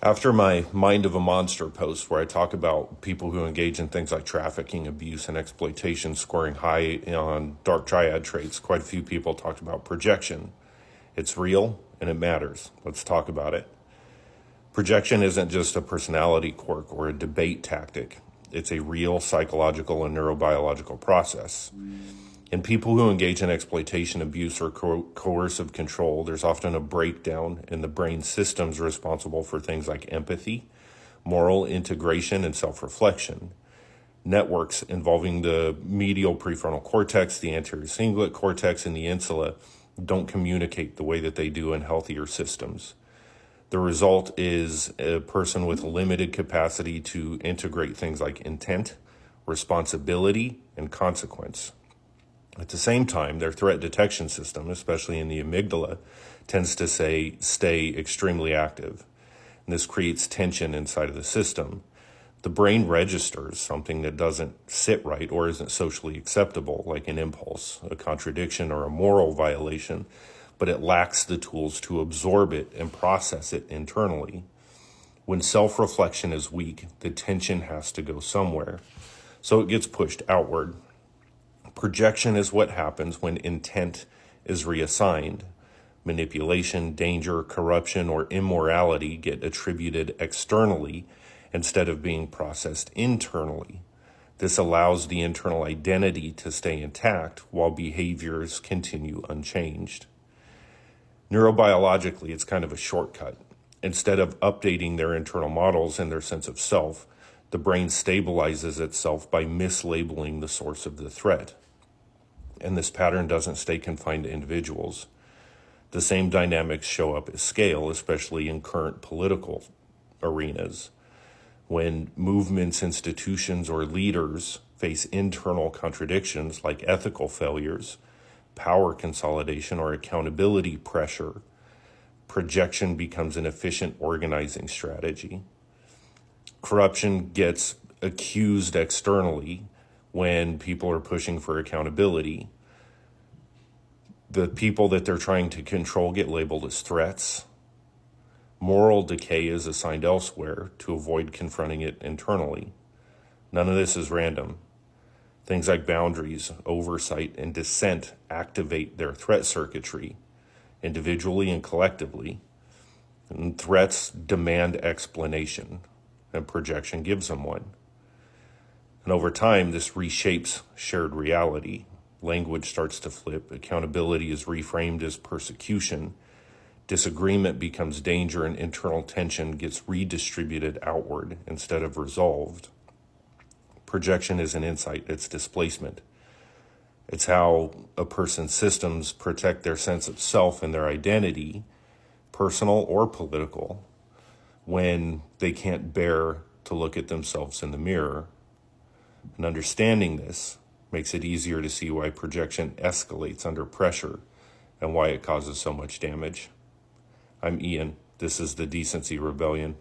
After my Mind of a Monster post, where I talk about people who engage in things like trafficking, abuse, and exploitation scoring high on dark triad traits, quite a few people talked about projection. It's real and it matters. Let's talk about it. Projection isn't just a personality quirk or a debate tactic. It's a real psychological and neurobiological process. In people who engage in exploitation, abuse, or coercive control, there's often a breakdown in the brain systems responsible for things like empathy, moral integration, and self-reflection. Networks involving the medial prefrontal cortex, the anterior cingulate cortex, and the insula don't communicate the way that they do in healthier systems. The result is a person with limited capacity to integrate things like intent, responsibility, and consequence. At the same time, their threat detection system, especially in the amygdala, tends to stay extremely active. And this creates tension inside of the system. The brain registers something that doesn't sit right or isn't socially acceptable, like an impulse, a contradiction, or a moral violation, but it lacks the tools to absorb it and process it internally. When self-reflection is weak, the tension has to go somewhere, so it gets pushed outward. Projection is what happens when intent is reassigned. Manipulation, danger, corruption, or immorality get attributed externally instead of being processed internally. This allows the internal identity to stay intact while behaviors continue unchanged. Neurobiologically, it's kind of a shortcut. Instead of updating their internal models and their sense of self, the brain stabilizes itself by mislabeling the source of the threat. And this pattern doesn't stay confined to individuals. The same dynamics show up at scale, especially in current political arenas. When movements, institutions, or leaders face internal contradictions like ethical failures, power consolidation, or accountability pressure, projection becomes an efficient organizing strategy. Corruption gets accused externally when people are pushing for accountability. The people that they're trying to control get labeled as threats. Moral decay is assigned elsewhere to avoid confronting it internally. None of this is random. Things like boundaries, oversight, and dissent activate their threat circuitry, individually and collectively. And threats demand explanation, and projection gives them one. And over time, this reshapes shared reality. Language starts to flip. Accountability is reframed as persecution. Disagreement becomes danger, and internal tension gets redistributed outward instead of resolved. Projection is an insight. It's displacement. It's how a person's systems protect their sense of self and their identity, personal or political, when they can't bear to look at themselves in the mirror. And understanding this makes it easier to see why projection escalates under pressure and why it causes so much damage. I'm Ian. This is the Decency Rebellion.